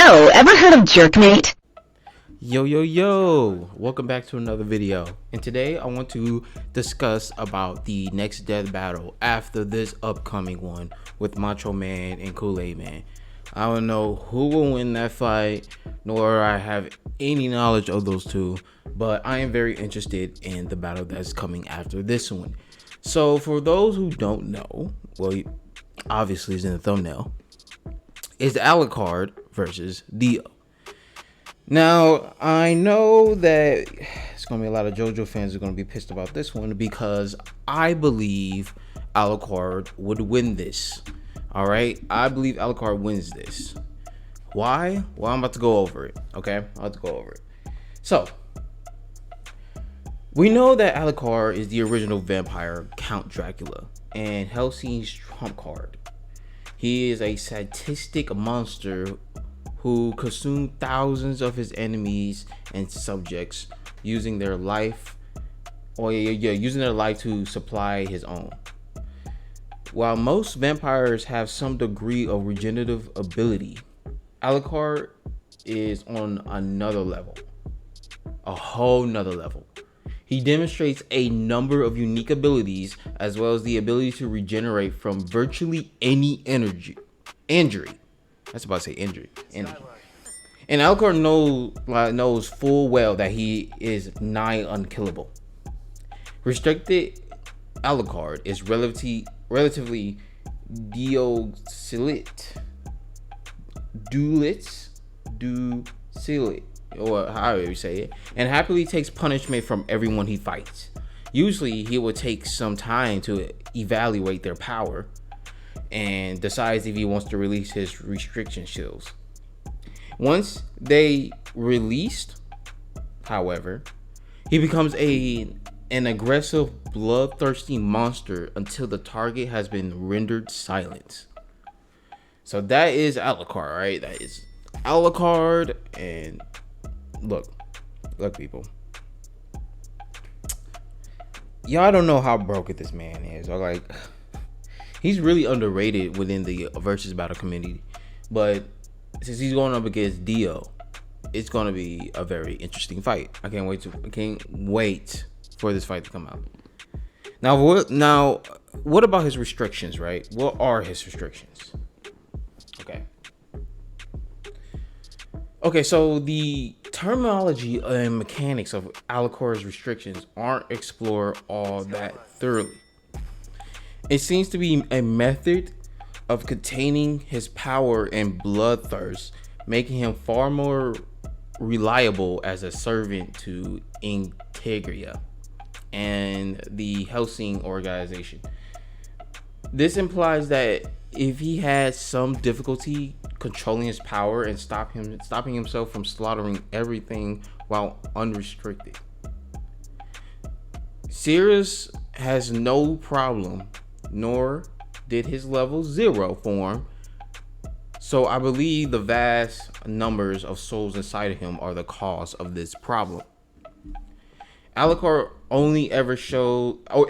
Yo, ever heard of Jerkmate? Yo, welcome back to another video, and today I want to discuss about the next death battle after this upcoming one with Macho Man and Kool-Aid Man. I don't know who will win that fight, nor I have any knowledge of those two, but I am very interested in the battle that's coming after this one. So for those who don't know, well, obviously it's in the thumbnail, is Alucard versus Dio. Now, I know that it's going to be a lot of JoJo fans who are going to be pissed about this one because I believe Alucard would win this. All right? I believe Alucard wins this. Why? Well, I'm about to go over it. Okay? I'm about to go over it. So, we know that Alucard is the original vampire Count Dracula and Helsing's trump card. He is a sadistic monster who consumed thousands of his enemies and subjects using their life to supply his own. While most vampires have some degree of regenerative ability, Alucard is on another level, a whole nother level. He demonstrates a number of unique abilities, as well as the ability to regenerate from virtually any injury. That's about to say injury. Energy. And Alucard knows full well that he is nigh unkillable. Restricted Alucard is relatively docile, or however you say it, and happily takes punishment from everyone he fights. Usually, he will take some time to evaluate their power and decides if he wants to release his restriction shields. Once they released, however, he becomes an aggressive, bloodthirsty monster until the target has been rendered silent. So that is Alucard, right? That is Alucard, and look people, y'all don't know how broken this man is, or like, he's really underrated within the versus battle community. But since he's going up against Dio, it's going to be a very interesting fight. I can't wait for this fight to come out. Now what about his restrictions, right? What are his restrictions? Okay, so the terminology and mechanics of Alucard's restrictions aren't explored all that thoroughly. It seems to be a method of containing his power and bloodthirst, making him far more reliable as a servant to Integria and the Helsing organization. This implies that if he has some difficulty controlling his power and stopping himself from slaughtering everything while unrestricted, Sirius has no problem, nor did his level 0 form. So I believe the vast numbers of souls inside of him are the cause of this problem. Alucard only ever showed, get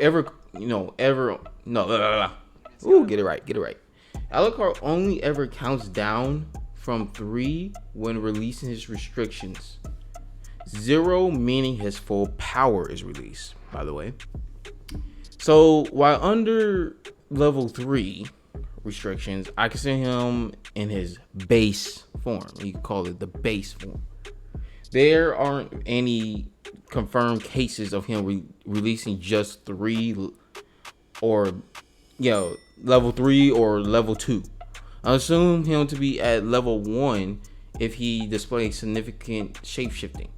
it right. Alucard only ever counts down from 3 when releasing his restrictions. 0 meaning his full power is released, by the way. So while under level 3 restrictions, I consider him in his base form. You can call it the base form. There aren't any confirmed cases of him releasing just 3 or level 3 or level 2. I assume him to be at level 1 if he displays significant shapeshifting.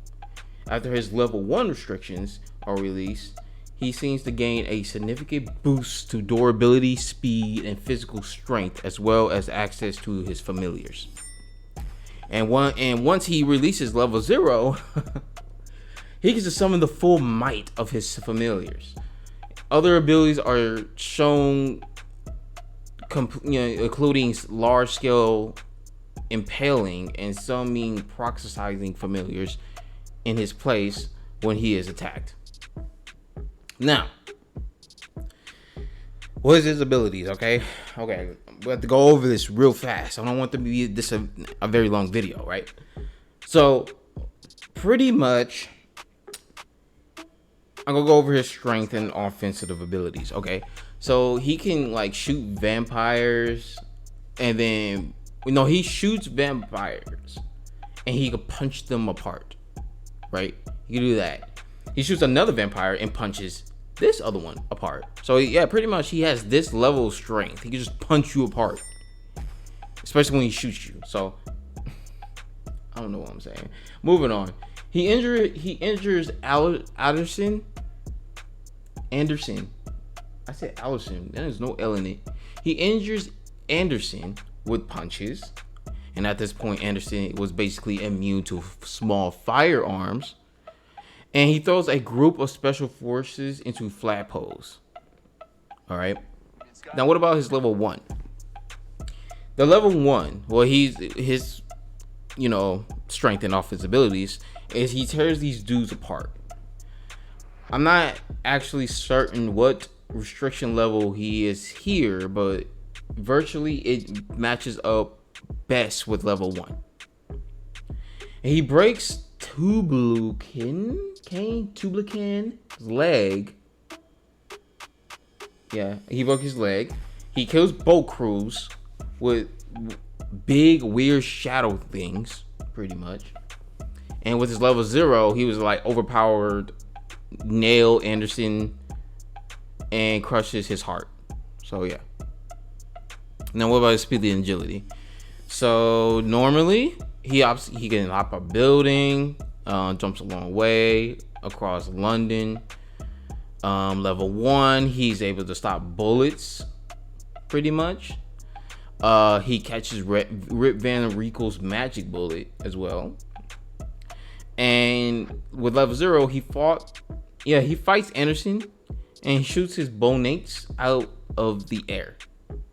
After his level 1 restrictions are released, he seems to gain a significant boost to durability, speed, and physical strength, as well as access to his familiars. And once he releases level 0, he gets to summon the full might of his familiars. Other abilities are shown, including large-scale impaling and summoning proxesizing familiars in his place when he is attacked. Now, what is his abilities? Okay, we have to go over this real fast. I don't want to be this a very long video, right? So pretty much, I'm gonna go over his strength and offensive abilities. Okay, so he can like shoot vampires, and then he shoots vampires, and he can punch them apart. Right? He can do that. He shoots another vampire and punches this other one apart. So yeah, pretty much he has this level of strength. He can just punch you apart, especially when he shoots you. So I don't know what I'm saying. Moving on. He injures Anderson. I said Allison. There's no L in it. He injures Anderson with punches. And at this point, Anderson was basically immune to small firearms. And he throws a group of special forces into flat pose. All right. Now, what about his level 1? The level 1, well, his strength and offensive abilities is he tears these dudes apart. I'm not actually certain what restriction level he is here, but virtually it matches up best with level 1. And he breaks Tublican's leg. Yeah, he broke his leg. He kills boat crews with big weird shadow things, pretty much. And with his level 0, he was like overpowered, nail Anderson, and crushes his heart. So yeah. Now what about his speed and agility? So normally he can hop a building, jumps a long way across London. Level 1, he's able to stop bullets, pretty much. He catches Rip Van Winkle's magic bullet as well. And with level 0, he fights Anderson and he shoots his bonates out of the air.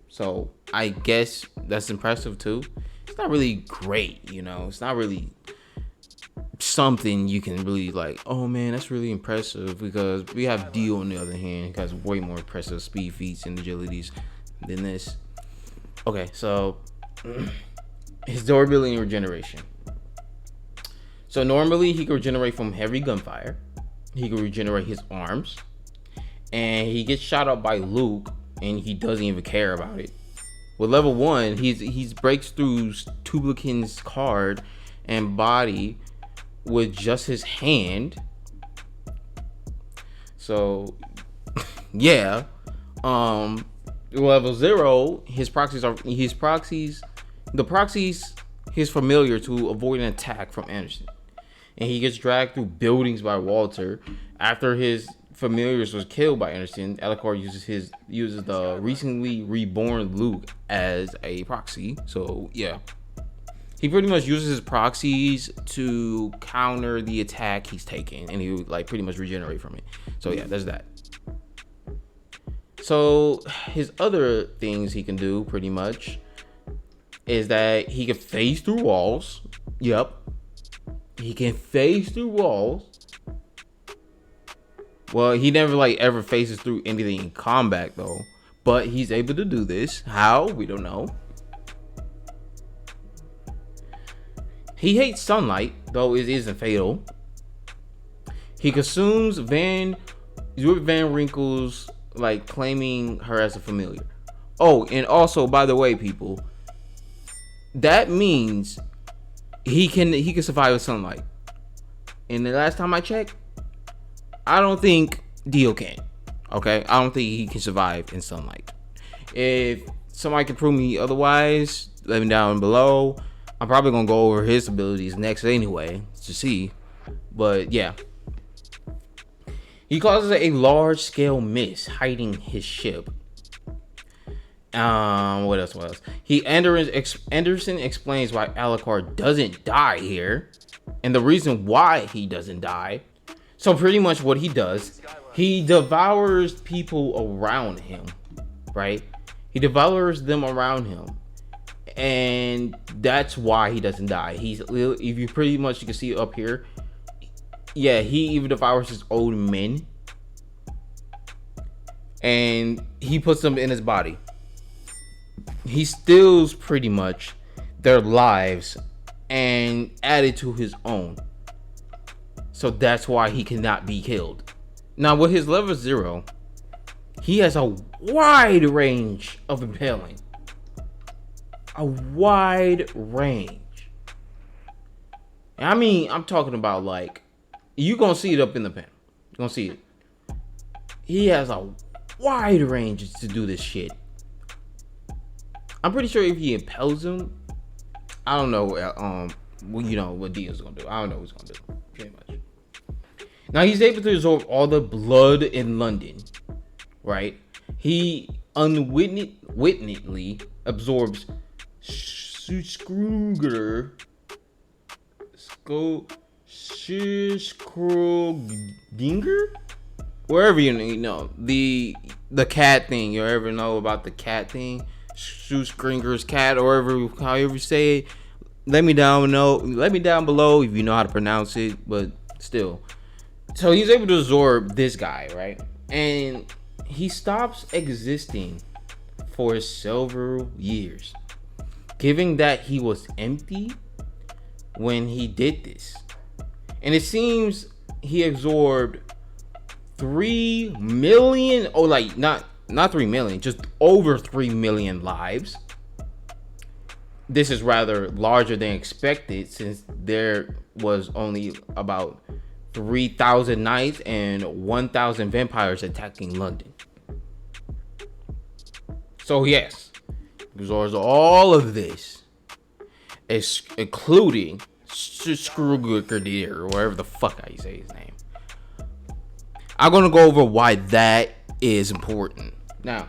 So I guess that's impressive too. It's not really great, it's not really something you can really like, oh man, that's really impressive, because we have Dio on the other hand, has way more impressive speed feats and agilities than this. Okay, so his durability and regeneration. So normally he can regenerate from heavy gunfire. He can regenerate his arms, and he gets shot up by Luke, and he doesn't even care about it. With level 1, he breaks through Tublican's card and body with just his hand. So yeah. Level 0, his proxies he's familiar to avoid an attack from Anderson. And he gets dragged through buildings by Walter. After his familiars was killed by Anderson, Alucard uses the recently reborn Luke as a proxy. So yeah, he pretty much uses his proxies to counter the attack he's taking, and he would like pretty much regenerate from it. So yeah, there's that. So his other things he can do pretty much is that he can phase through walls. Yep, he can phase through walls. Well, he never ever phases through anything in combat though, but he's able to do this. How? We don't know. He hates sunlight, though it isn't fatal. He consumes Van Winkle's, claiming her as a familiar. Oh, and also, by the way, people, that means he can survive with sunlight. And the last time I checked, I don't think Dio can. Okay, I don't think he can survive in sunlight. If somebody can prove me otherwise, let me down below. I'm probably gonna go over his abilities next anyway to see. But yeah, he causes a large-scale mist hiding his ship. What else? Anderson explains why Alucard doesn't die here, and the reason why he doesn't die. So pretty much what he does, he devours people around him, right? He devours them around him, and that's why he doesn't die. If you pretty much, you can see up here, yeah, he even devours his own men, and he puts them in his body. he steals pretty much their lives and added to his own. So that's why he cannot be killed. Now with his level 0, he has a wide range of impaling. A wide range. I mean, I'm talking about like, you gonna see it up in the panel. You're gonna see it. He has a wide range to do this shit. I'm pretty sure if he impels him, I don't know, well, you know what Dio's gonna do. I don't know what he's gonna do, pretty much. Now he's able to absorb all the blood in London, right? He unwittingly absorbs Schrodinger, wherever you know the cat thing. You ever know about the cat thing? Schrodinger's cat, or however you say it. Let me down below if you know how to pronounce it, but still. So he's able to absorb this guy, right? And he stops existing for several years, given that he was empty when he did this. And it seems he absorbed 3 million, oh, like not 3 million, just over 3 million lives. This is rather larger than expected, since there was only about 3,000 knights and 1,000 vampires attacking London. So yes, absorbs all of this, including Schrodinger, or whatever the fuck I say his name. I'm gonna go over why that is important. Now,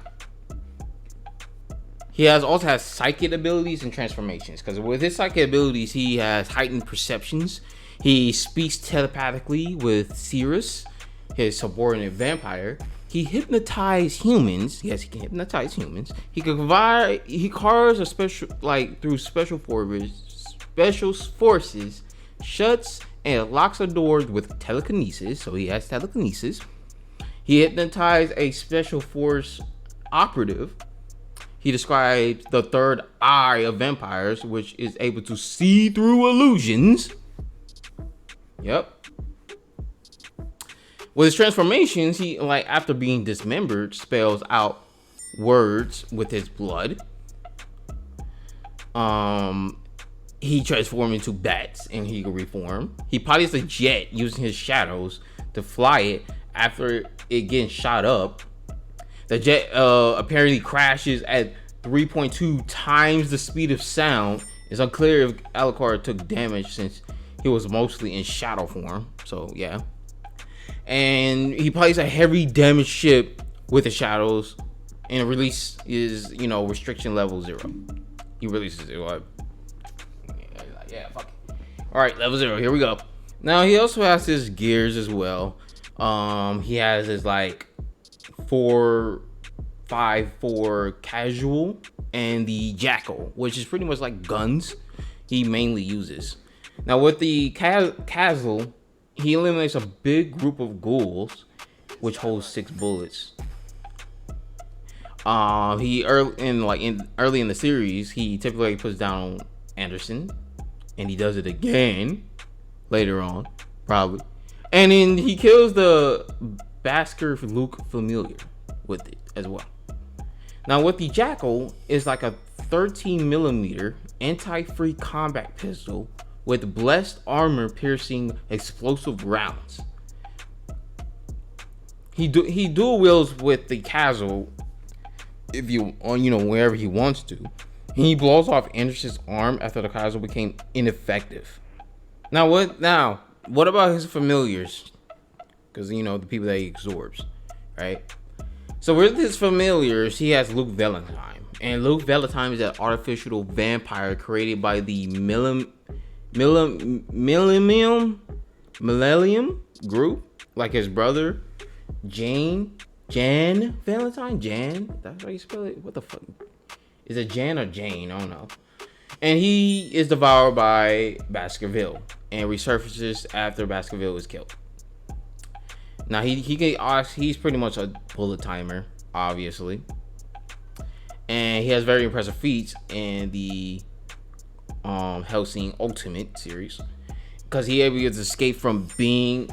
he also has psychic abilities and transformations, because with his psychic abilities, he has heightened perceptions. He speaks telepathically with Cirrus, his subordinate vampire. He hypnotizes humans. Yes, he can hypnotize humans. He carves a special, like, through special forces, shuts and locks a door with telekinesis. So he has telekinesis. He hypnotized a special force operative. He describes the third eye of vampires, which is able to see through illusions. Yep. With his transformations, he, like, after being dismembered, spells out words with his blood. He transforms into bats and he can reform. He pilots a jet using his shadows to fly it after it getting shot up. The jet apparently crashes at 3.2 times the speed of sound. It's unclear if Alucard took damage since he was mostly in shadow form. So yeah. And he plays a heavy damage ship with the shadows, and release is, you know, restriction level 0. He releases it. Like, yeah, fuck it. All right, level 0. Here we go. Now he also has his gears as well. He has his like 4.5 casual and the jackal, which is pretty much like guns he mainly uses. Now with the casual, he eliminates a big group of ghouls, which holds 6 bullets. Early in the series, he typically puts down Anderson, and he does it again later on, probably. And then he kills the Basker Luke familiar with it as well. Now with the jackal, is like a 13mm anti-free combat pistol with blessed armor piercing explosive rounds. He dual wields with the casual if you know, wherever he wants to. He blows off Anderson's arm after the casual became ineffective. Now what about his familiars? Because, you know, the people that he absorbs, right? So with his familiars, he has Luke Valentine. And Luke Valentine is an artificial vampire created by the Millennium group, like his brother Jan Valentine. That's how you spell it. What the fuck is it? Jan or Jane? I don't know. And he is devoured by Baskerville and resurfaces after Baskerville is killed. Now he's pretty much a bullet timer, obviously. and he has very impressive feats in the Hellsing Ultimate series, because he able to escape from being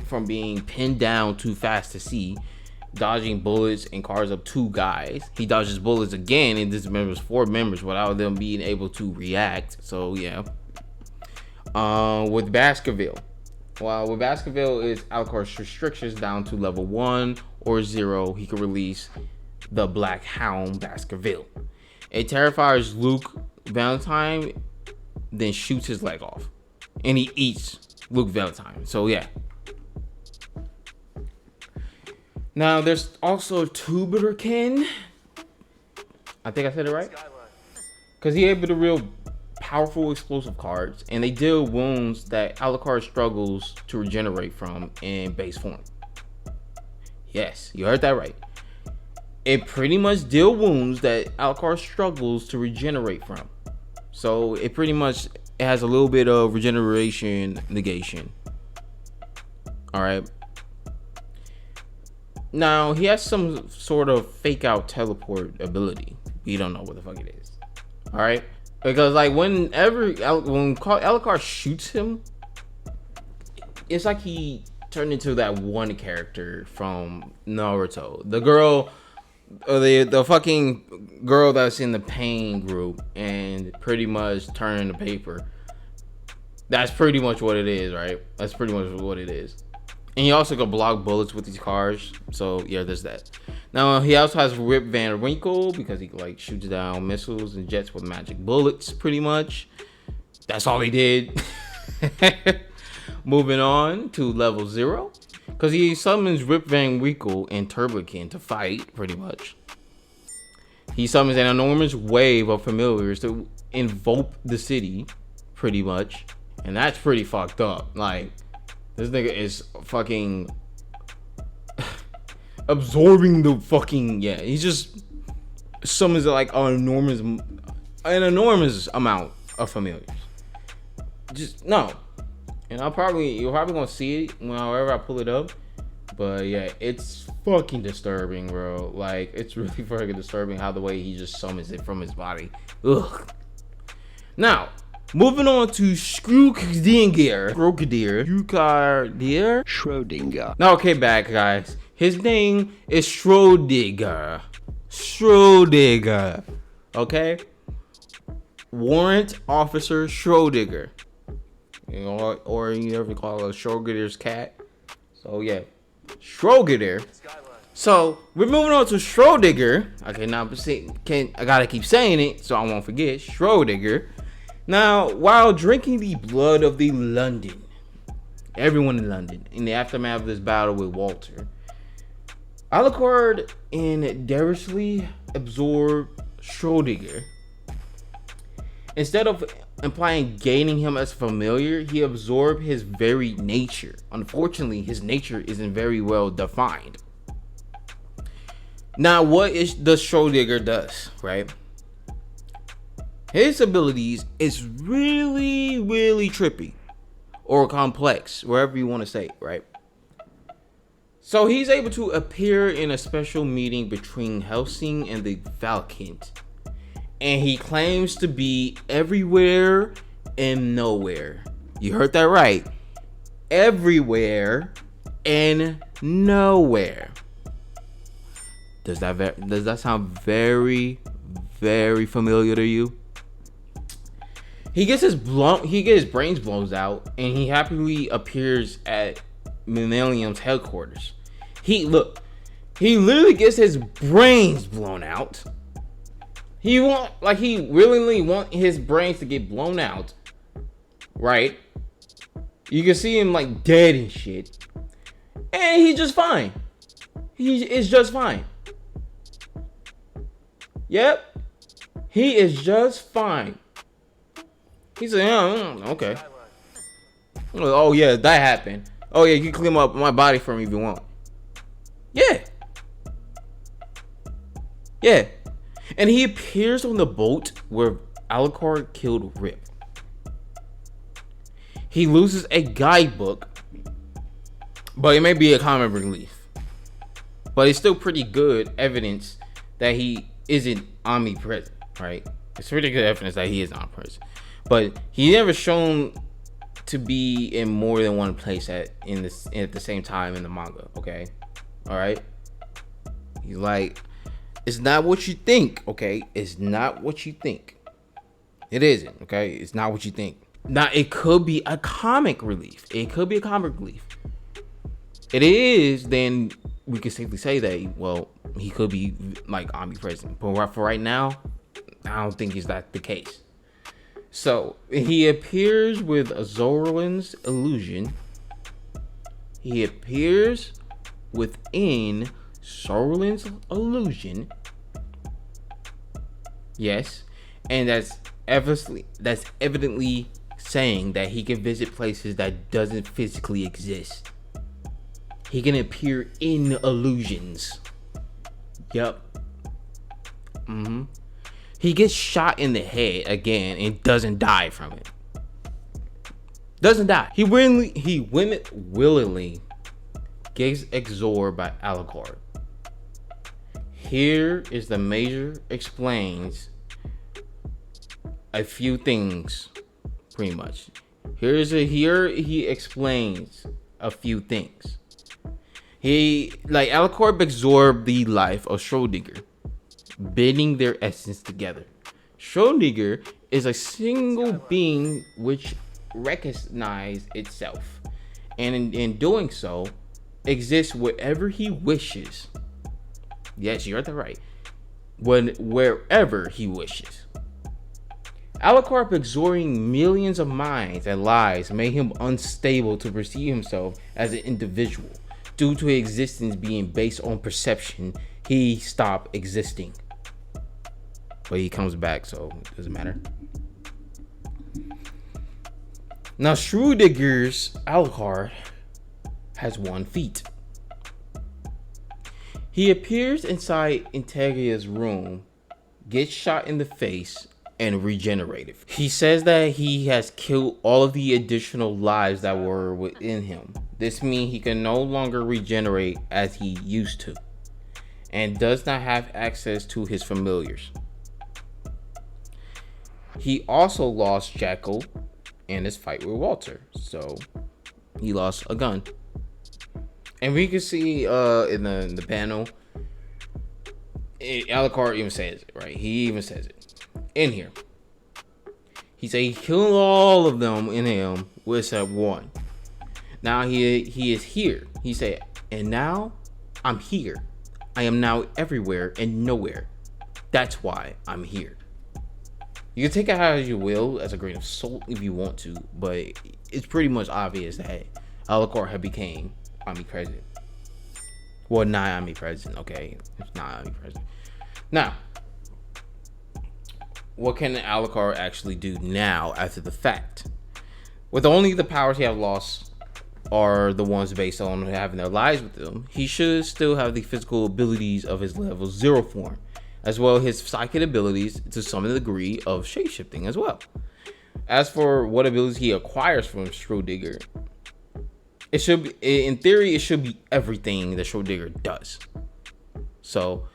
pinned down too fast to see, dodging bullets and cars of 2 guys. He dodges bullets again and dismembers 4 members without them being able to react. So yeah. With Baskerville. Well, with Baskerville is Alucard's restrictions down to level 1 or 0. He can release the Black Hound Baskerville. It terrifies Luke Valentine, then shoots his leg off. And he eats Luke Valentine. So yeah. Now there's also Tuberkin. I think I said it right. Because he able to real powerful explosive cards, and they deal wounds that Alucard struggles to regenerate from in base form. Yes, you heard that right. It pretty much deal wounds that Alucard struggles to regenerate from. So it pretty much has a little bit of regeneration negation. Alright. Now he has some sort of fake out teleport ability. We don't know what the fuck it is. Alright. Because like when Alucard shoots him, it's like he turned into that one character from Naruto. The girl, the fucking girl that's in the pain group and pretty much turning the paper. That's pretty much what it is, right? That's pretty much what it is. And he also can block bullets with these cars. So yeah, there's that. Now he also has Rip Van Winkle because he like shoots down missiles and jets with magic bullets, pretty much. That's all he did. Moving on to level 0. Because he summons Rip Van Winkle and Turbokin to fight, pretty much. He summons an enormous wave of familiars to invoke the city, pretty much. And that's pretty fucked up. Like, this nigga is fucking absorbing the fucking, yeah, he just summons like an enormous amount of familiars. Just no. And you're probably gonna see it whenever I pull it up. But yeah, it's fucking disturbing, bro. Like, it's really fucking disturbing how the way he just summons it from his body. Ugh. Now, moving on to Schrodinger. Now, okay, back, guys. His name is Schrodinger. Okay? Warrant Officer Schrodinger. You know, or you ever call it Schrodinger's cat. So, yeah. Schrodinger. So, we're moving on to Schrodinger. Okay, now I gotta keep saying it so I won't forget. Schrodinger. Now, while drinking the blood of everyone in London, in the aftermath of this battle with Walter, Alucard dexterously absorbed Schrodinger. Instead of implying gaining him as familiar, he absorbed his very nature. Unfortunately, his nature isn't very well defined. Now, what does Schrodinger does, right? His abilities is really, really trippy or complex, wherever you want to say, right? So he's able to appear in a special meeting between Hellsing and the Valkynt. And he claims to be everywhere and nowhere. You heard that right. Everywhere and nowhere. Does that sound very, very familiar to you? He gets his brains blown out, and he happily appears at Millennium's headquarters. He literally gets his brains blown out. He willingly want his brains to get blown out, right? You can see him like dead and shit, and he's just fine. He is just fine. Yep, he is just fine. He said, okay. Oh yeah, that happened. Oh yeah, you can clean up my body for me if you want. Yeah. Yeah. And he appears on the boat where Alucard killed Rip. He loses a guidebook, but it may be a comic relief. But it's still pretty good evidence that he isn't omnipresent, right? It's pretty good evidence that he is omnipresent, but he never shown to be in more than one place at the same time in the manga. Okay, all right. He's like, it's not what you think. Okay, it's not what you think. It isn't. Okay, it's not what you think. Now it could be a comic relief. It could be a comic relief. It is, then we can safely say that, well, he could be like omnipresent. But for right now, I don't think that the case. So he appears with Zoran's illusion. He appears within Zoran's illusion. Yes, and that's evidently saying that he can visit places that doesn't physically exist. He can appear in illusions. Yup. He gets shot in the head again and doesn't die from it. Doesn't die. He willingly gets absorbed by Alucard. Here is the major explains a few things, pretty much. Here he explains a few things. Alucard absorbed the life of Schrodinger, binding their essence together. Schrodinger is a single being which recognizes itself, and in doing so, exists wherever he wishes. Yes, you're right. Wherever he wishes. Alucard absorbing millions of minds and lives made him unstable to perceive himself as an individual. Due to his existence being based on perception, he stopped existing. But he comes back, so it doesn't matter. Now, Schrodinger's Alucard has 1 feet. He appears inside Integria's room, gets shot in the face, and regenerated. He says that he has killed all of the additional lives that were within him. This means he can no longer regenerate as he used to, and does not have access to his familiars. He also lost Jackal in his fight with Walter, so he lost a gun. And we can see in the panel, Alucard even says it, right? He even says it in here. He said he killed all of them in him except one. Now he is here. He said, and now I'm here. I am now everywhere and nowhere. That's why I'm here. You can take it how you will, as a grain of salt if you want to, but it's pretty much obvious that Alucard had became omnipresent. Well, not omnipresent, okay? It's not omnipresent. Now, what can Alucard actually do now after the fact? With only the powers he have lost are the ones based on having their lives with them, he should still have the physical abilities of his level 0 form, as well as his psychic abilities to some degree of shapeshifting as well. As for what abilities he acquires from Schrodinger, it should be, in theory, it should be everything that Schrodinger does. So,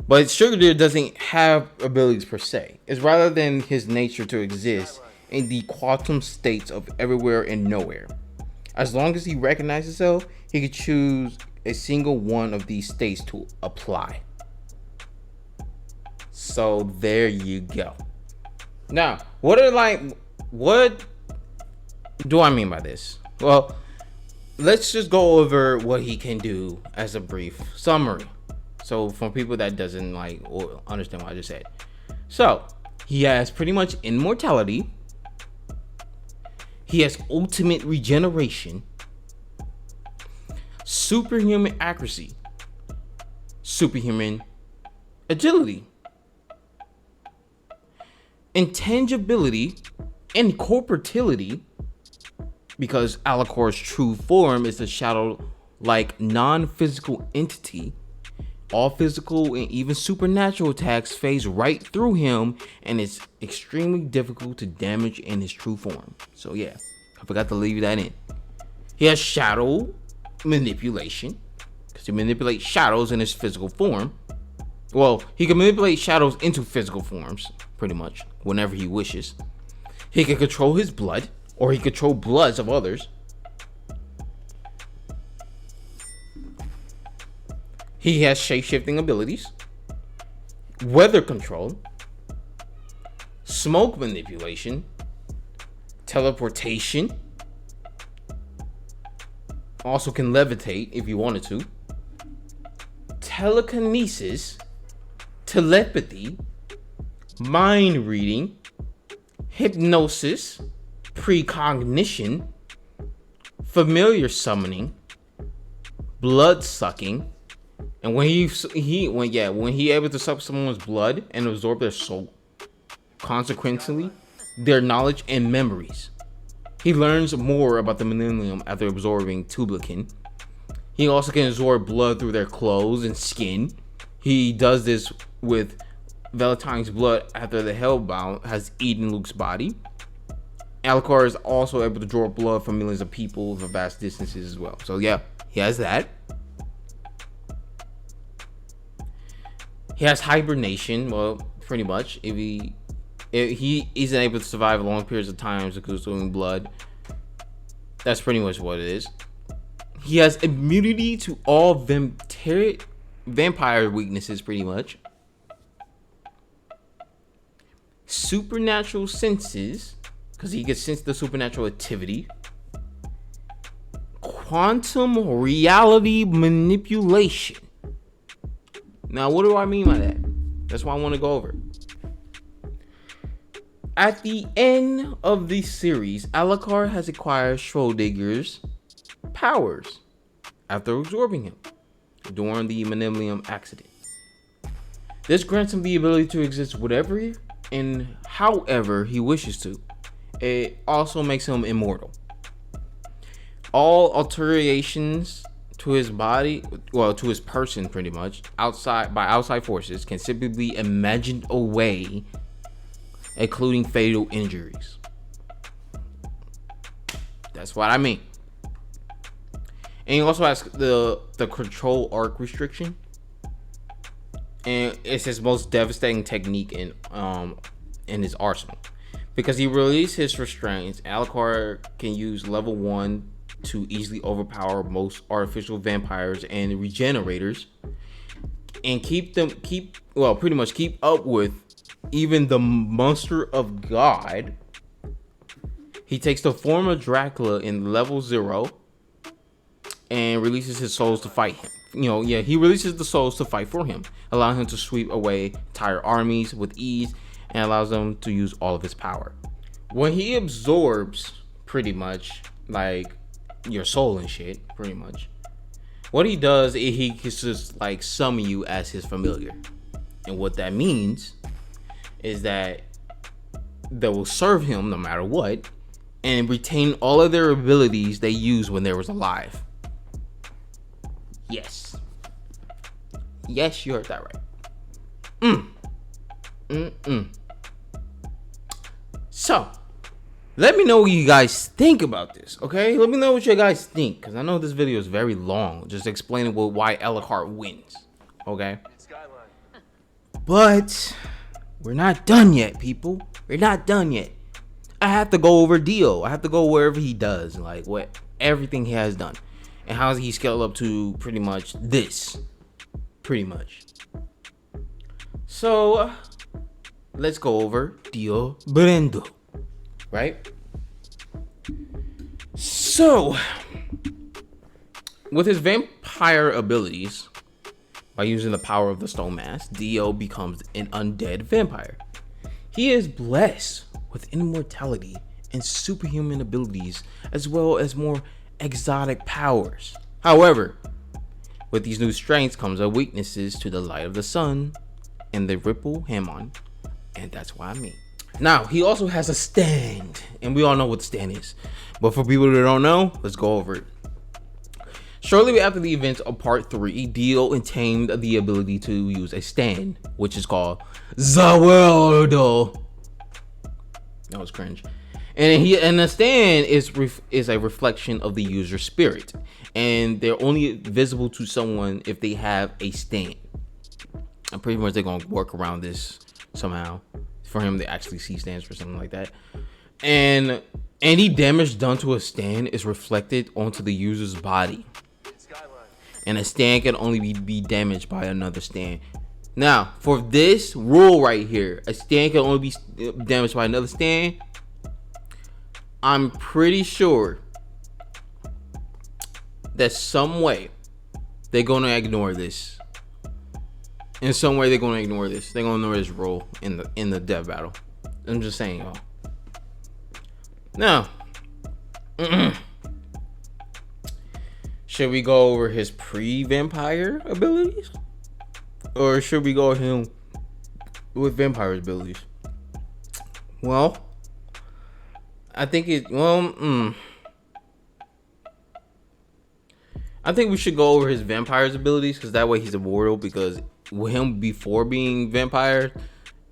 but Schrodinger doesn't have abilities per se. It's rather than his nature to exist in the quantum states of everywhere and nowhere. As long as he recognizes himself, he could choose a single one of these states to apply. So there you go. Now, what do I mean by this? Well, let's just go over what he can do as a brief summary. So for people that doesn't or understand what I just said. So he has pretty much immortality. He has ultimate regeneration, superhuman accuracy, superhuman agility, intangibility, and corporeality, because Alucard's true form is a shadow-like non-physical entity. All physical and even supernatural attacks phase right through him, and it's extremely difficult to damage in his true form. So yeah, I forgot to leave that in. He has shadow manipulation, because he manipulates shadows in his physical form. Well, he can manipulate shadows into physical forms, pretty much, whenever he wishes. He can control his blood, or he can control bloods of others. He has shape-shifting abilities, weather control, smoke manipulation, teleportation, also can levitate if you wanted to, telekinesis, telepathy, mind reading, hypnosis, precognition, familiar summoning, blood sucking, and when he able to suck someone's blood and absorb their soul, consequently, their knowledge and memories. He learns more about the millennium after absorbing Tublican. He also can absorb blood through their clothes and skin. He does this with Valentine's blood after the Hellbound has eaten Luke's body. Alucard is also able to draw blood from millions of people for vast distances as well. So yeah, he has that. He has hibernation. Well, pretty much. If he isn't able to survive long periods of time consuming blood, that's pretty much what it is. He has immunity to all vampire weaknesses, pretty much. Supernatural senses, because he can sense the supernatural activity. Quantum reality manipulation. Now, what do I mean by that? That's what I want to go over. At the end of the series, Alucard has acquired Schrodinger's powers after absorbing him during the Millennium accident. This grants him the ability to exist whatever and however he wishes to. It also makes him immortal. All alterations to his body, well, to his person pretty much, outside forces can simply be imagined away, including fatal injuries. That's what I mean. And he also has the control arc restriction, and it's his most devastating technique in his arsenal. Because he releases his restraints, Alucard can use level 1 to easily overpower most artificial vampires and regenerators, and keep up with even the monster of God. He takes the form of Dracula in level 0 and releases his souls to fight him. He releases the souls to fight for him, allowing him to sweep away entire armies with ease and allows them to use all of his power. When he absorbs pretty much like your soul and shit, pretty much, what he does is he can just like summon you as his familiar. And what that means is that they will serve him no matter what and retain all of their abilities they used when they was alive. Yes, you heard that right. So let me know what you guys think about this, okay? Let me know what you guys think, because I know this video is very long, just explaining why Alucard wins, okay? But we're not done yet, people. We're not done yet. I have to go over Dio. I have to go wherever he does, like everything he has done, and how he scaled up to pretty much this, pretty much. So let's go over Dio Brando, right? So with his vampire abilities, by using the power of the stone mask, Dio becomes an undead vampire. He is blessed with immortality and superhuman abilities, as well as more exotic powers. However, with these new strengths comes a weaknesses to the light of the sun and the ripple Hamon, and that's what I mean. Now, he also has a stand, and we all know what the stand is, but for people that don't know, let's go over it. Shortly after the events of part 3, Dio attained the ability to use a stand, which is called Zaweldo. That was cringe. And the stand is a reflection of the user's spirit, and they're only visible to someone if they have a stand. And pretty much they're gonna work around this somehow for him to actually see stands for something like that. And any damage done to a stand is reflected onto the user's body. And a stand can only be damaged by another stand. Now, for this rule right here, a stand can only be damaged by another stand. I'm pretty sure that some way they're gonna ignore this. In some way, they're gonna ignore this. They're gonna ignore this rule in the death battle. I'm just saying, y'all. Now, should we go over his pre-vampire abilities, or should we go with him with vampire abilities? Well, I think I think we should go over his vampire's abilities, because that way he's immortal. Because with him before being vampire,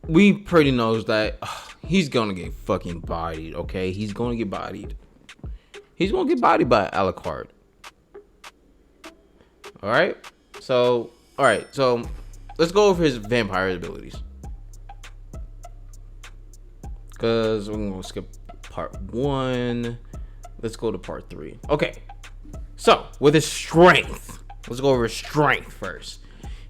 we pretty knows that he's gonna get fucking bodied. Okay, he's gonna get bodied. He's gonna get bodied by Alucard. All right, so let's go over his vampire abilities, because we're gonna skip part 1. Let's go to part 3. Okay, so with his strength, let's go over his strength first.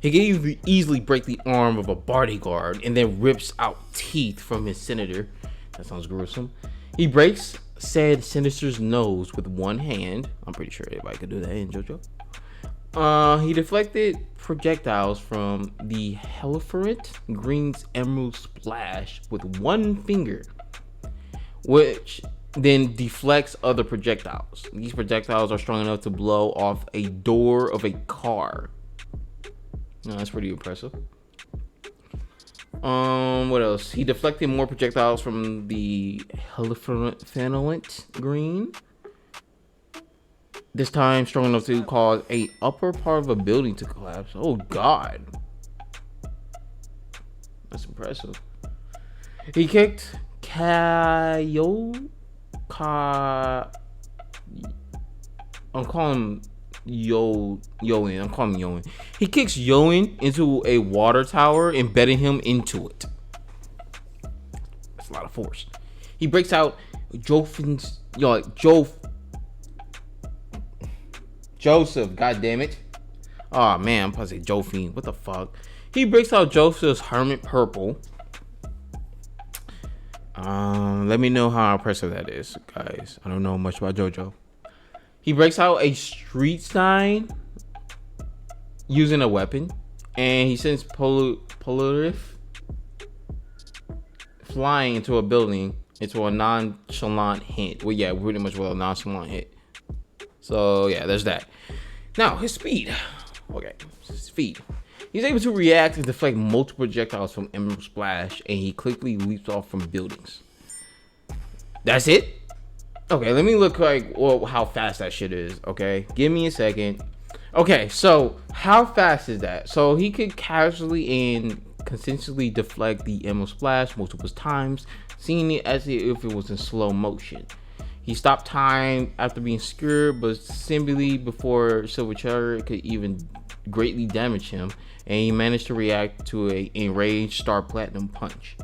He can easily break the arm of a bodyguard and then rips out teeth from his senator. That sounds gruesome. He breaks said sinister's nose with one hand. I'm pretty sure everybody could do that in JoJo. He deflected projectiles from the Heliferent Green's Emerald Splash with one finger, which then deflects other projectiles. These projectiles are strong enough to blow off a door of a car. No, that's pretty impressive. What else? He deflected more projectiles from the Heliferent Green. This time strong enough to cause a upper part of a building to collapse. Oh God. That's impressive. He kicked I'm calling him Yoin. I'm calling him Yoin. He kicks Yoin into a water tower, embedding him into it. That's a lot of force. He breaks out Joseph. God damn it. Oh man, I'm supposed to say Jophine. What the fuck? He breaks out Joseph's Hermit Purple. Let me know how impressive that is, guys. I don't know much about JoJo. He breaks out a street sign using a weapon, and he sends Polariff flying into a building into a nonchalant hit. Well, yeah, pretty much a nonchalant hit. So yeah, there's that. Now his speed. Okay, his speed. He's able to react and deflect multiple projectiles from Emerald Splash, and he quickly leaps off from buildings. That's it? Okay, let me look how fast that shit is. Okay, give me a second. Okay, so how fast is that? So he could casually and consistently deflect the Emerald Splash multiple times, seeing it as if it was in slow motion. He stopped time after being scared, but simply before Silver Chariot could even greatly damage him, and he managed to react to a enraged Star Platinum punch.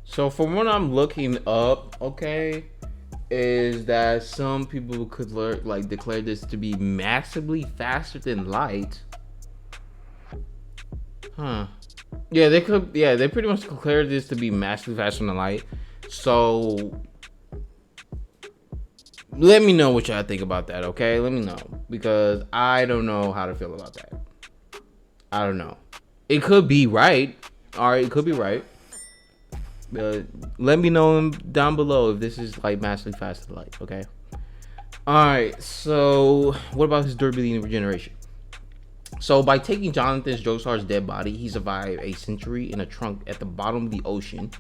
So from what I'm looking up, okay, is that some people could declare this to be massively faster than light. Huh. Yeah, they could. Yeah, they pretty much declared this to be massively faster than light. So let me know what y'all think about that, okay? Let me know, because I don't know how to feel about that. I don't know. It could be right. All right, it could be right. Let me know down below if this is like massively faster than light, okay? All right, so what about his durability and regeneration? So by taking Jonathan Joestar's dead body, he survived a century in a trunk at the bottom of the ocean.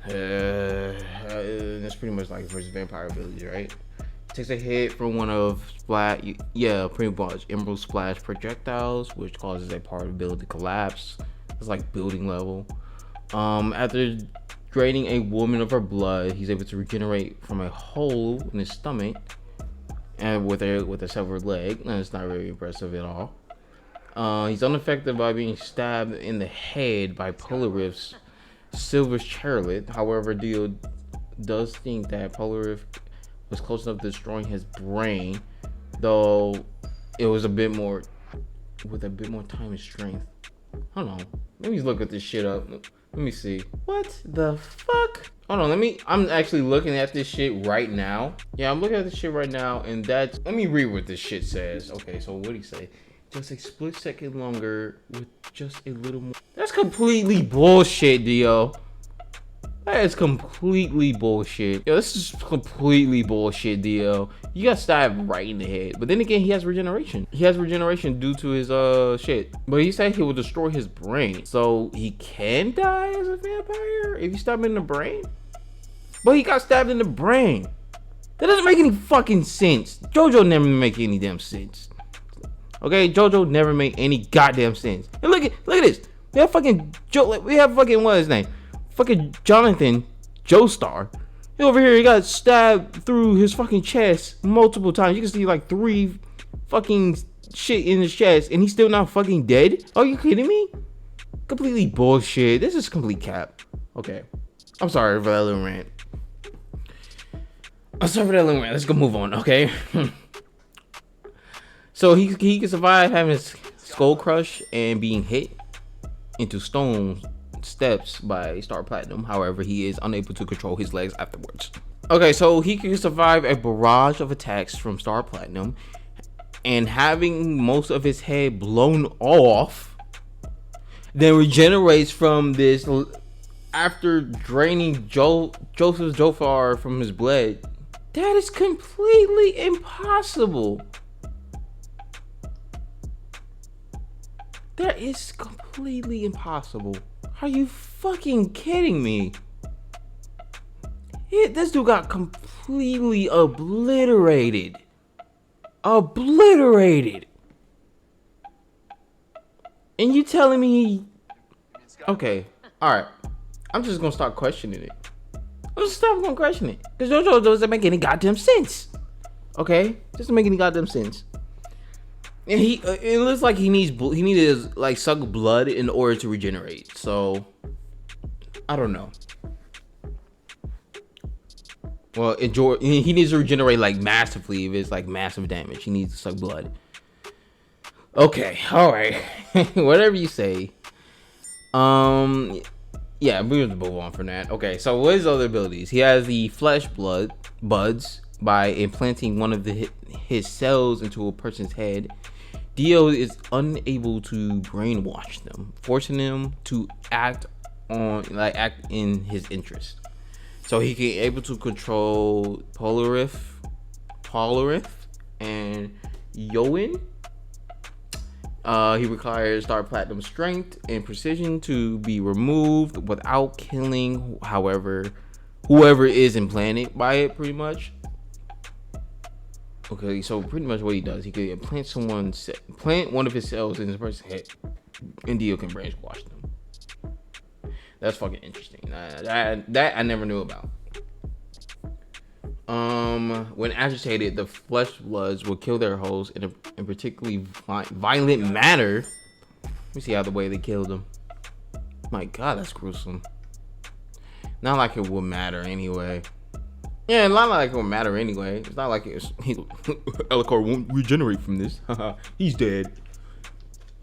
That's pretty much like for his vampire abilities, right? Takes a hit from one of pretty much Emerald Splash projectiles, which causes a part of the building to collapse. It's like building level. After draining a woman of her blood, he's able to regenerate from a hole in his stomach, and with a severed leg. And it's not very impressive at all. He's unaffected by being stabbed in the head by Polariff's Silver Chariot. However, Dio does think that Polariff was close enough to destroying his brain, though it was a bit more time and strength. Hold on, let me look at this shit up. Let me see. What the fuck? Hold on, I'm actually looking at this shit right now. Yeah, I'm looking at this shit right now, and let me read what this shit says. Okay, so what'd he say? Just a split second longer with just a little more. That's completely bullshit, Dio. That is completely bullshit. Yo, this is completely bullshit, Dio. You got stabbed right in the head. But then again, he has regeneration. He has regeneration due to his shit. But he said he will destroy his brain. So he can die as a vampire if you stab him in the brain? But he got stabbed in the brain. That doesn't make any fucking sense. JoJo never make any damn sense. Okay, JoJo never made any goddamn sense. And look at this. We have fucking what's his name? Fucking Jonathan Joestar. Over here, he got stabbed through his fucking chest multiple times. You can see like 3 fucking shit in his chest, and he's still not fucking dead. Are you kidding me? Completely bullshit. This is complete cap. Okay, I'm sorry for that little rant. Let's go move on. Okay. So he can survive having his skull crushed and being hit into stone steps by Star Platinum. However, he is unable to control his legs afterwards. Okay, so he can survive a barrage of attacks from Star Platinum and having most of his head blown off, then regenerates from this after draining Joseph Joestar from his blood. That is completely impossible. That is completely impossible. Are you fucking kidding me? This dude got completely obliterated. Obliterated. And you telling me okay, alright. I'm just gonna start questioning it. I'm just gonna question it. Because JoJo doesn't make any goddamn sense. Okay? Doesn't make any goddamn sense. And it looks like he needed to like suck blood in order to regenerate. So I don't know. Well, he needs to regenerate like massively if it's like massive damage. He needs to suck blood. Okay, all right, whatever you say. Yeah, we're gonna move on from that. Okay, so what his other abilities? He has the flesh buds by implanting one of his cells into a person's head. Dio is unable to brainwash them, forcing them to act in his interest. So he can able to control Polariff, and Yoan. He requires Star Platinum strength and precision to be removed without killing, however, whoever is implanted by it, pretty much. Okay, so pretty much what he does, he can implant one of his cells in this person's head, and Dio can brainwash them. That's fucking interesting. That I never knew about. When agitated, the flesh bloods will kill their hosts in a particularly violent manner. Let me see how the way they killed them. My God, that's gruesome. Not like it would matter anyway. Yeah, not like it would matter anyway. It's not like Alucard won't regenerate from this. He's dead.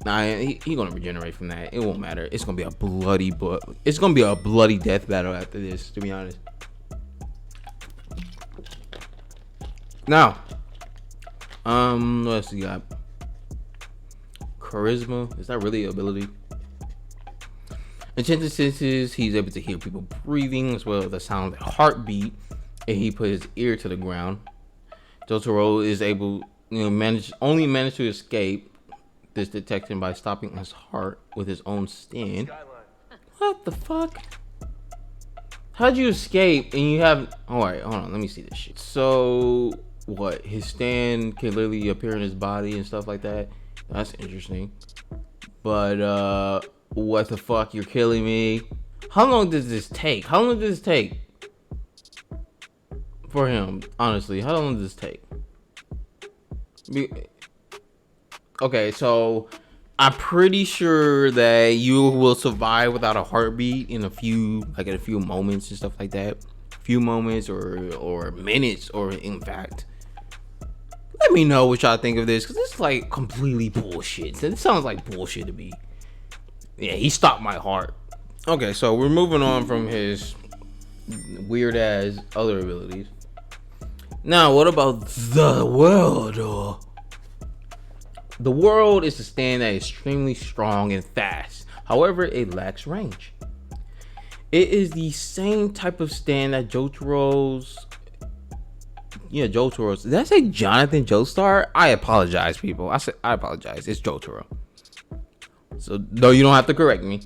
Nah, he gonna regenerate from that. It won't matter. It's gonna be a bloody death battle after this, to be honest. Now, what else you got? Charisma. Is that really an ability? Enchanted senses. He's able to hear people breathing as well as the sound of their heartbeat. And he put his ear to the ground. Jotaro is able, manage to escape this detection by stopping his heart with his own stand. What the fuck? How'd you escape and you have? All right, hold on. Let me see this shit. So what? His stand can literally appear in his body and stuff like that. That's interesting. But what the fuck? You're killing me. How long does this take? For him, honestly, how long does this take? Okay, so I'm pretty sure that you will survive without a heartbeat in a few moments and stuff like that. Few moments or minutes, or in fact. Let me know what y'all think of this, because it's like completely bullshit. It sounds like bullshit to me. Yeah, he stopped my heart. Okay, so we're moving on from his weird ass other abilities. Now, what about the world? The world is a stand that is extremely strong and fast. However, it lacks range. It is the same type of stand that Jotaro's. Yeah, Jotaro's. Did I say Jonathan Joestar? I apologize, people. I apologize. It's Jotaro. So, no, you don't have to correct me.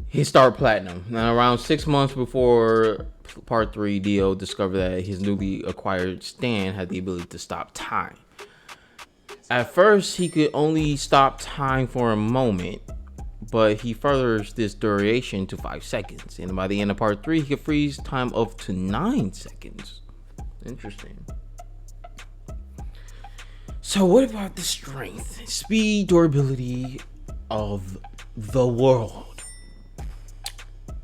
He started platinum. Now, around 6 months before Part 3, Dio discovered that his newly acquired stand had the ability to stop time. At first, he could only stop time for a moment, but he furthers this duration to 5 seconds. And by the end of Part 3, he could freeze time up to 9 seconds. Interesting. So what about the strength, speed, durability of the world?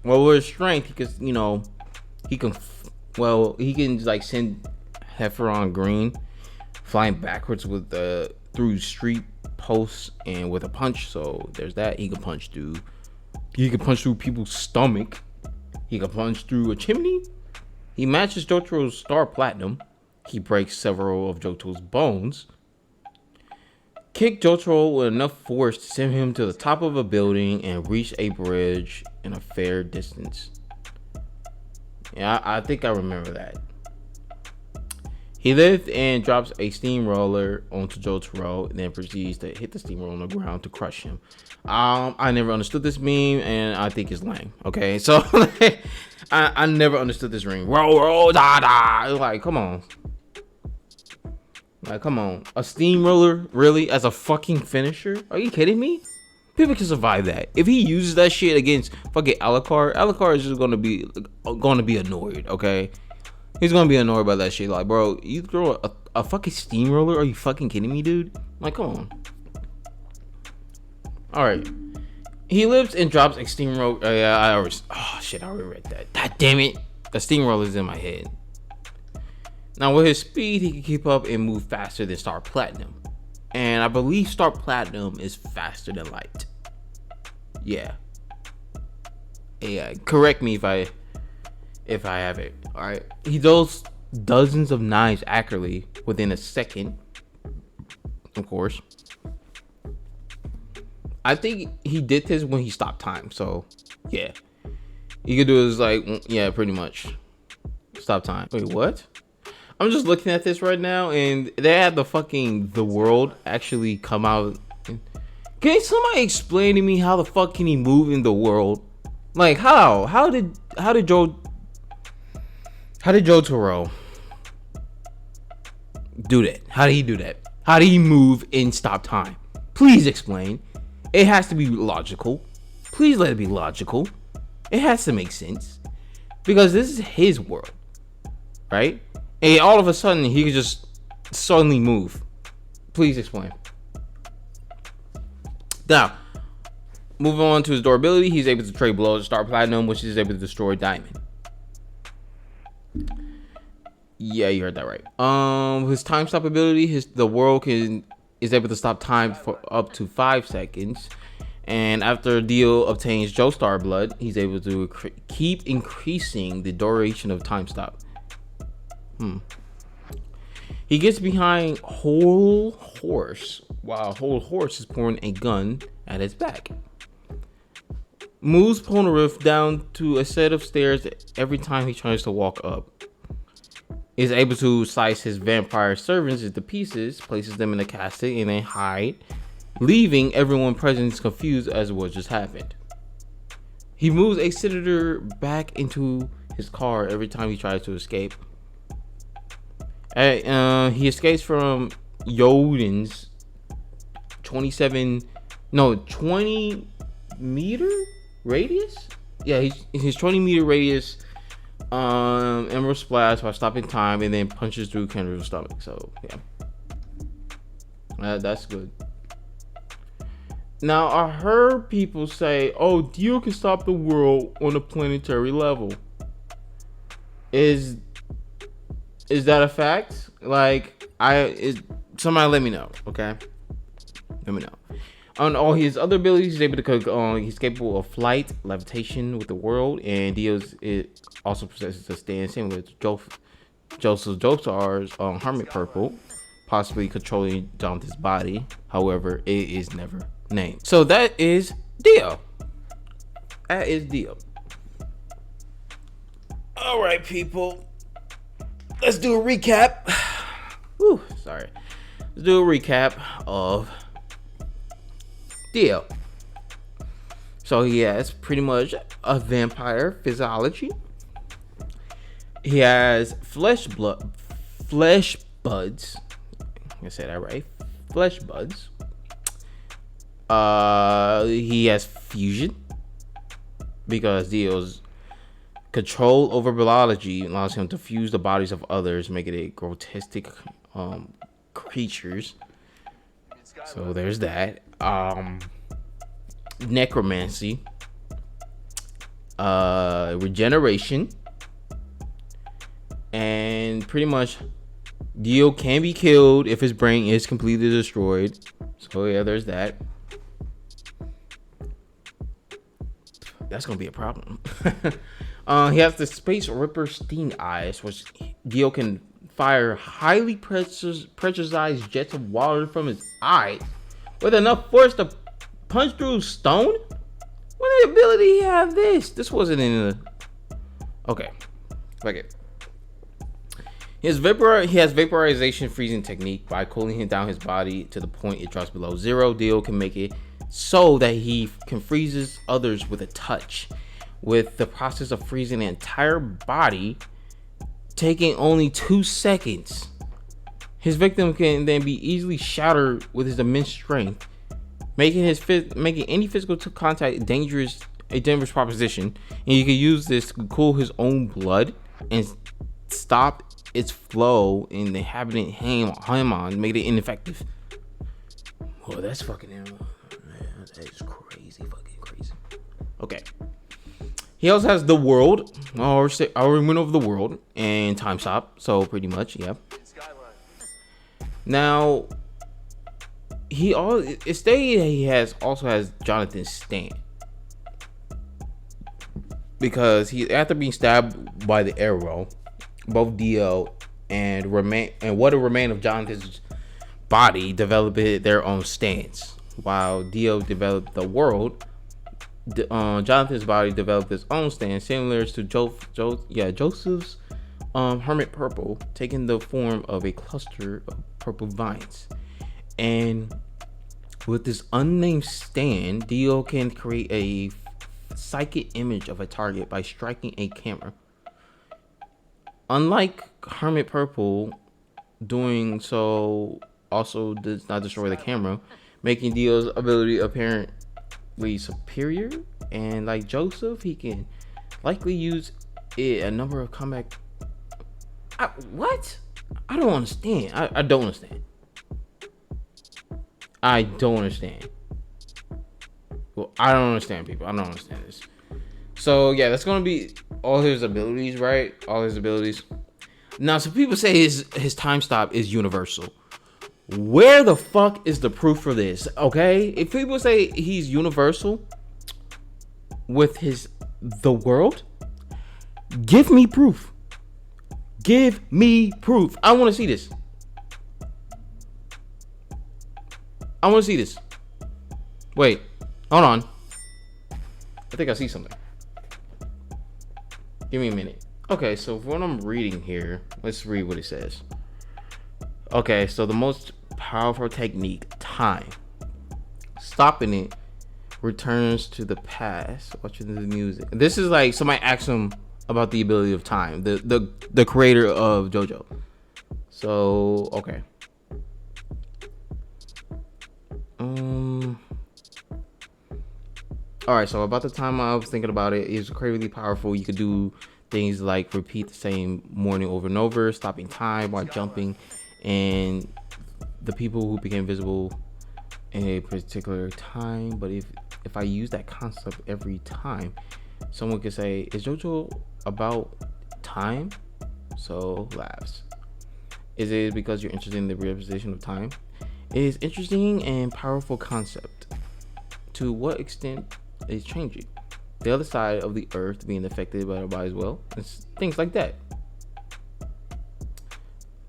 Well, with strength, because he can like send Heffron Green flying backwards with through street posts and with a punch. So there's that. He can punch through people's stomach. He can punch through a chimney. He matches Jotaro's Star Platinum. He breaks several of Jotaro's bones. Kick Jotaro with enough force to send him to the top of a building and reach a bridge in a fair distance. Yeah, I think I remember that. He lifts and drops a steamroller onto Jotaro, and then proceeds to hit the steamroller on the ground to crush him. I never understood this meme, and I think it's lame. Okay, so I never understood this ring. Roll, da da. Like, come on. Like, come on. A steamroller, really, as a fucking finisher? Are you kidding me? People can survive that. If he uses that shit against fucking Alucard is just gonna be annoyed, okay? He's gonna be annoyed by that shit. Like, bro, you throw a fucking steamroller? Are you fucking kidding me, dude? Like, come on. Alright. He lifts and drops a steamroller. I already read that. God damn it. The steamroller's in my head. Now, with his speed, he can keep up and move faster than Star Platinum. And I believe Star Platinum is faster than light. Yeah. Correct me if I have it. Alright. He does dozens of knives accurately within a second. Of course. I think he did this when he stopped time. So, yeah. He could do this pretty much. Stop time. Wait, what? I'm just looking at this right now, and they had the world actually come out. Can somebody explain to me how the fuck can he move in the world? Like, how did Jotaro do that? How did he do that? How did he move and stop time? Please explain. It has to be logical. Please let it be logical. It has to make sense, because this is his world, right? And all of a sudden, he could just suddenly move. Please explain. Now, moving on to his durability, he's able to trade blows to Star Platinum, which is able to destroy Diamond. Yeah, you heard that right. His time stop ability, the world is able to stop time for up to 5 seconds. And after Dio obtains Joestar blood, he's able to keep increasing the duration of time stop. He gets behind Whole Horse while Whole Horse is pouring a gun at his back. Moves Polnareff down to a set of stairs every time he tries to walk up. Is able to slice his vampire servants into pieces, places them in a casket, and then hide, leaving everyone present confused as to what just happened. He moves a senator back into his car every time he tries to escape. He escapes from Yoden's 20 meter radius. Yeah, his 20 meter radius Emerald Splash by stopping time, and then punches through Kendra's stomach. So yeah, that's good. Now, I heard people say, "Oh, Dio can stop the world on a planetary level." Is that a fact? Like, somebody let me know, okay? Let me know. On all his other abilities, he's able to he's capable of flight, levitation with the world, and Dio's it also possesses a stand similar to Joseph Joestar's Hermit Purple, possibly controlling Jonathan's body. However, it is never named. So that is Dio. That is Dio. All right, people. Let's do a recap. Whew, sorry. Let's do a recap of Dio. So he has pretty much a vampire physiology. He has flesh buds. I said that right. Flesh buds. He has fusion because Dio's control over biology allows him to fuse the bodies of others, making it grotesque creatures. So there's that. Necromancy. Regeneration. And pretty much Dio can be killed if his brain is completely destroyed. So yeah, there's that. That's gonna be a problem. He has the Space Ripper Sting Eyes, which Dio can fire highly pressurized jets of water from his eye with enough force to punch through stone. What ability he have this? This wasn't in the. Okay, fuck it. He has vaporization freezing technique. By cooling him down his body to the point it drops below zero, Dio can make it so that he can freezes others with a touch, with the process of freezing the entire body taking only 2 seconds. His victim can then be easily shattered with his immense strength, making any physical contact a dangerous proposition. And you can use this to cool his own blood and stop its flow in the inhabitant Haimon, make it ineffective. Oh, that's fucking animal. That is crazy, fucking crazy. Okay. He also has the world, or win over the world, and time stop. So pretty much, yeah. Now, it's stated that he also has Jonathan's stand, because after being stabbed by the arrow, both Dio and what remained of Jonathan's body developed their own stance. While Dio developed the world, Jonathan's body developed its own stance, similar to Joseph's Hermit Purple, taking the form of a cluster of purple vines. And with this unnamed stand, Dio can create a psychic image of a target by striking a camera. Unlike Hermit Purple, doing so also does not destroy the camera, making Dio's ability apparently superior. And like Joseph, he can likely use it a number of combat. What? I don't understand. I don't understand. I don't understand. Well, I don't understand, people. I don't understand this. So yeah, that's gonna be all his abilities, right? All his abilities. Now, some people say his time stop is universal. Where the fuck is the proof for this? Okay, if people say he's universal with the world, give me proof. Give me proof. I want to see this. I want to see this. Wait, hold on. I think I see something. Give me a minute. Okay, so what I'm reading here, let's read what it says. Okay, so the most powerful technique, time. Stopping it returns to the past. Watching the music. This is like somebody asked him about the ability of time. The creator of JoJo. So okay. Alright, so about the time I was thinking about it, it's crazy powerful. You could do things like repeat the same morning over and over, stopping time while jumping, and the people who became visible in a particular time. But if I use that concept every time, someone could say, is JoJo about time? So laughs. Is it because you're interested in the representation of time? It is interesting and powerful concept. To what extent is changing? The other side of the earth being affected by as well. It's things like that.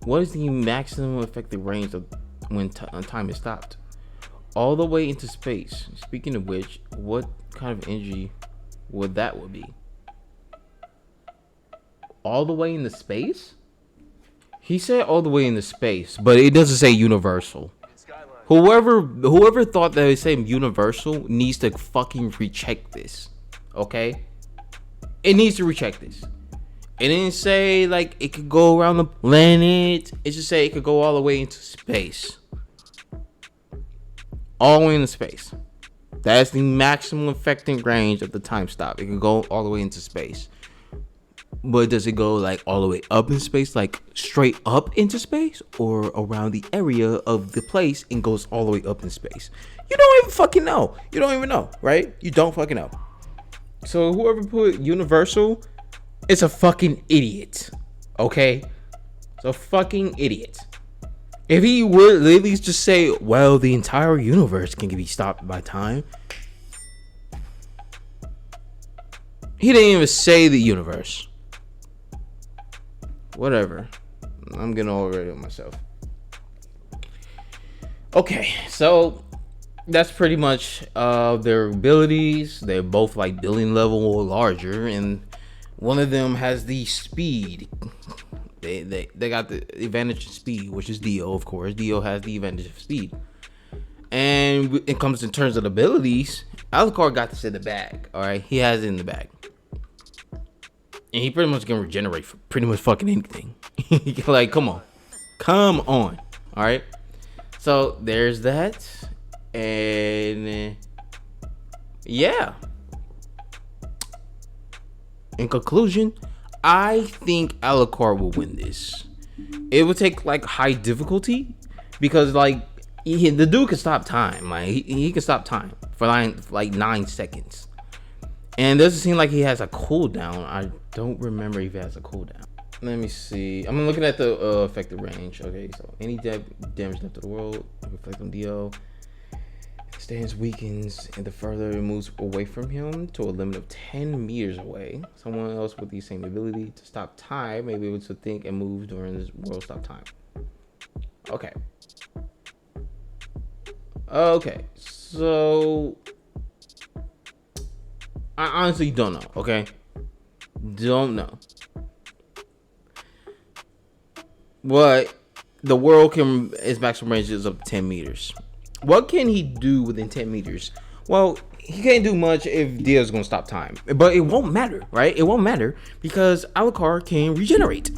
What is the maximum effective range of when time is stopped? All the way into space. Speaking of which, what kind of energy would be? All the way into space? He said all the way into space, but it doesn't say universal. Whoever thought that it said universal needs to fucking recheck this. Okay? It needs to recheck this. It didn't say like it could go around the planet. It just said it could go all the way into space. All the way into space. That's the maximum affecting range of the time stop. It can go all the way into space. But does it go like all the way up in space, like straight up into space, or around the area of the place and goes all the way up in space? You don't even fucking know. You don't even know, right? You don't fucking know. So whoever put universal is a fucking idiot. Okay? It's a fucking idiot. If he would literally just say, well, the entire universe can be stopped by time. He didn't even say the universe. Whatever. I'm getting all ready with myself. Okay, so that's pretty much their abilities. They're both like building level or larger, and one of them has the speed. They got the advantage of speed, which is Dio, of course. Dio has the advantage of speed. And it comes in terms of abilities, Alucard got this in the bag. All right, he has it in the bag. And he pretty much can regenerate for pretty much fucking anything. Like, come on. All right. So there's that. And yeah. In conclusion, I think Alucard will win this. It would take like high difficulty because like the dude can stop time. Like he can stop time for like 9 seconds. And it doesn't seem like he has a cooldown. I don't remember if he has a cooldown. Let me see. I'm looking at the effective range. Okay, so any damage left to the world, reflect on Dio. Stands weakens, and the further it moves away from him to a limit of 10 meters away. Someone else with the same ability to stop time may be able to think and move during this world stop time. Okay. Okay, so I honestly don't know, okay? Don't know. But the world its maximum range is up to 10 meters. What can he do within 10 meters? Well, he can't do much if Dio's gonna stop time. But it won't matter, right? It won't matter because Alucard can regenerate.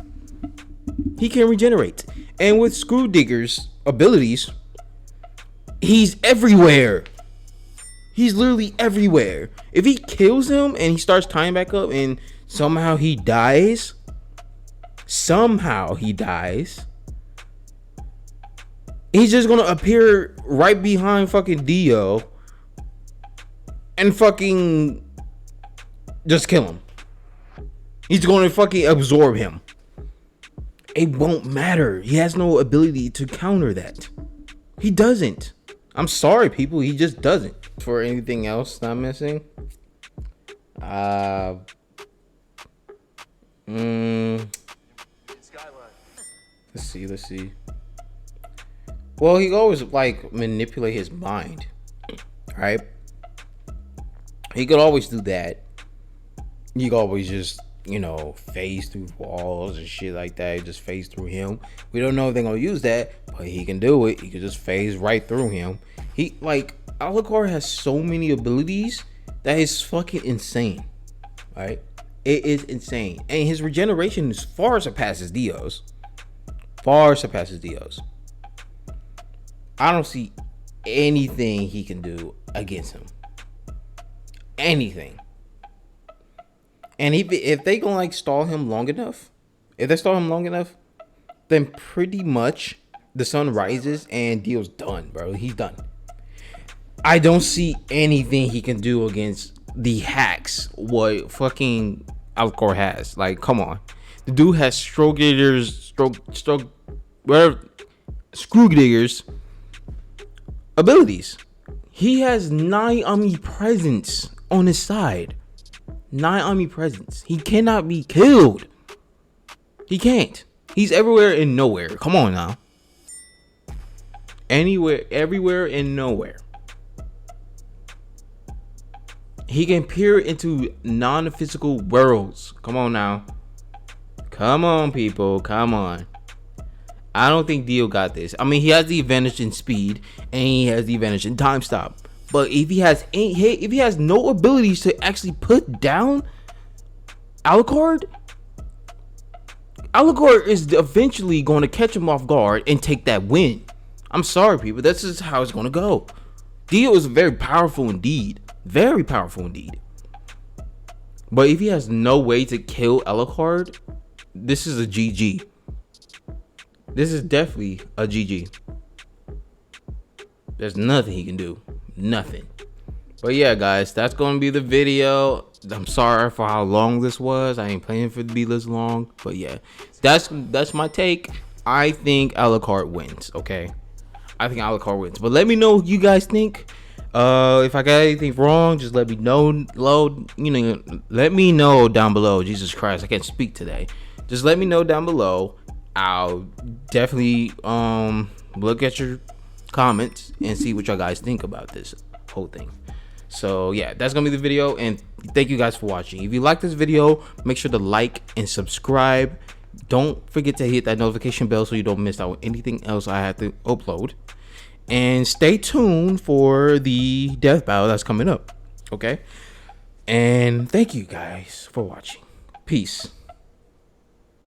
He can regenerate. And with Schrodinger's abilities, he's everywhere. He's literally everywhere. If he kills him and he starts time back up and somehow he dies, he's just gonna appear right behind fucking Dio and fucking just kill him. He's gonna fucking absorb him. It won't matter. He has no ability to counter that. He doesn't. I'm sorry, people. He just doesn't. For anything else that I'm missing, let's see. Well, he always like manipulate his mind, right? He could always do that. You could always just, phase through walls and shit like that. Just phase through him. We don't know if they're gonna use that, but he can do it. He can just phase right through him. Alucard has so many abilities that is fucking insane, right? It is insane, and his regeneration is far surpasses Dio's. I don't see anything he can do against him. Anything. And if they gonna stall him long enough, then pretty much the sun rises and Dio's done, bro. He's done. I don't see anything he can do against the hacks what fucking Alucard has. Like, come on. The dude has Schrodinger abilities. He has 9 omnipresence on his side. 9 omnipresence. He cannot be killed. He can't. He's everywhere and nowhere. Come on now. Anywhere, everywhere, and nowhere. He can peer into non-physical worlds. Come on now. Come on, people. Come on. I don't think Dio got this. I mean, he has the advantage in speed, and he has the advantage in time stop. But if he has no abilities to actually put down Alucard is eventually going to catch him off guard and take that win. I'm sorry, people. That's just how it's going to go. Dio is very powerful indeed. Very powerful indeed. But if he has no way to kill Alucard, this is a GG. This is definitely a GG. There's nothing he can do. Nothing. But yeah, guys, that's going to be the video. I'm sorry for how long this was. I ain't planning for it to be this long. But yeah, that's my take. I think Alucard wins, okay? I think Alucard wins. But let me know what you guys think. If I got anything wrong, just let me know. Let me know down below. Jesus Christ, I can't speak today. Just let me know down below. I'll definitely look at your comments and see what y'all guys think about this whole thing. So yeah, that's gonna be the video, and thank you guys for watching. If you like this video, make sure to like and subscribe. Don't forget to hit that notification bell so you don't miss out on anything else I have to upload. And stay tuned for the death battle that's coming up. Okay? And thank you guys for watching. Peace.